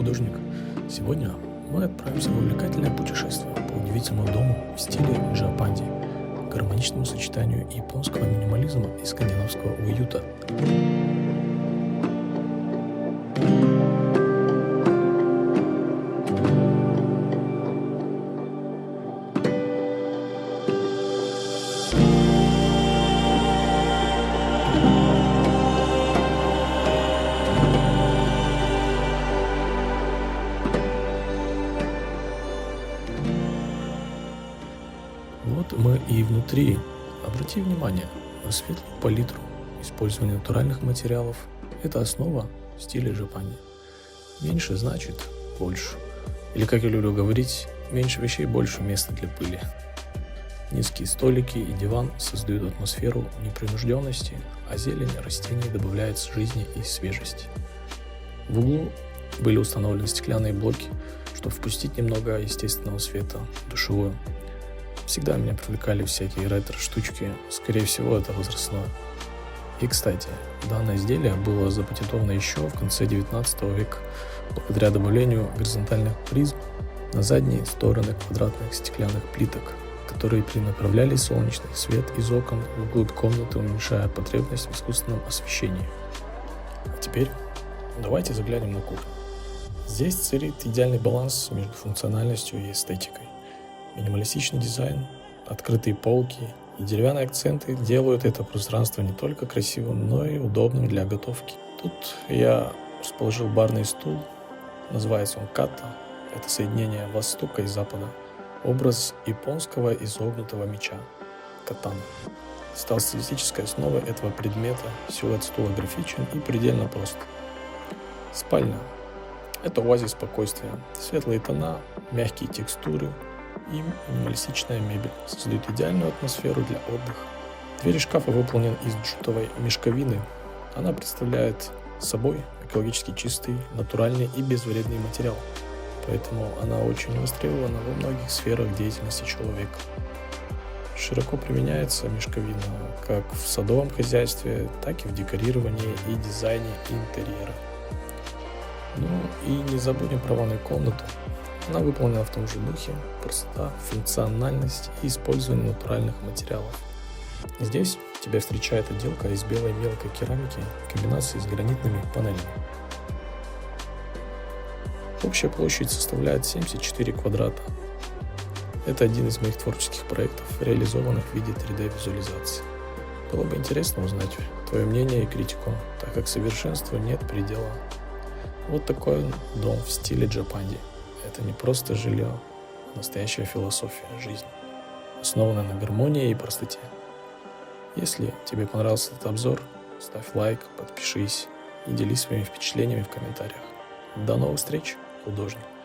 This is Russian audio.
художник. Сегодня мы отправимся в увлекательное путешествие по удивительному дому в стиле Джапанди, гармоничному сочетанию японского минимализма и скандинавского уюта. Вот мы и внутри. Обрати внимание на светлую палитру, использование натуральных материалов. Это основа в стиле Джапанди. Меньше значит больше. Или, как я люблю говорить, меньше вещей, больше места для пыли. Низкие столики и диван создают атмосферу непринужденности, а зелень растений добавляет жизни и свежести. В углу были установлены стеклянные блоки, чтобы впустить немного естественного света в душевую. Всегда меня привлекали всякие ретро-штучки, скорее всего, это возрастное. И, кстати, данное изделие было запатентовано еще в конце 19 века благодаря добавлению горизонтальных призм на задние стороны квадратных стеклянных плиток, которые перенаправляли солнечный свет из окон вглубь комнаты, уменьшая потребность в искусственном освещении. А теперь давайте заглянем на кухню. Здесь царит идеальный баланс между функциональностью и эстетикой. Минималистичный дизайн, открытые полки и деревянные акценты делают это пространство не только красивым, но и удобным для готовки. Тут я расположил барный стул, называется он ката, это соединение Востока и Запада, образ японского изогнутого меча, катана. Стал стилистической основой этого предмета, силуэт стула графичен и предельно прост. Спальня – это оазис спокойствия, светлые тона, мягкие текстуры и минималистичная мебель создают идеальную атмосферу для отдыха. Двери шкафа выполнены из джутовой мешковины. Она представляет собой экологически чистый, натуральный и безвредный материал, поэтому она очень востребована во многих сферах деятельности человека. Широко применяется мешковина как в садовом хозяйстве, так и в декорировании и дизайне интерьера. Ну и не забудем про ванную комнату. Она выполнена в том же духе, простота, функциональность и использование натуральных материалов. Здесь тебя встречает отделка из белой мелкой керамики в комбинации с гранитными панелями. Общая площадь составляет 74 квадрата. Это один из моих творческих проектов, реализованных в виде 3D-визуализации. Было бы интересно узнать твое мнение и критику, так как совершенству нет предела. Вот такой дом в стиле Джапанди. Это не просто жилье, а настоящая философия жизни, основанная на гармонии и простоте. Если тебе понравился этот обзор, ставь лайк, подпишись и делись своими впечатлениями в комментариях. До новых встреч, художник!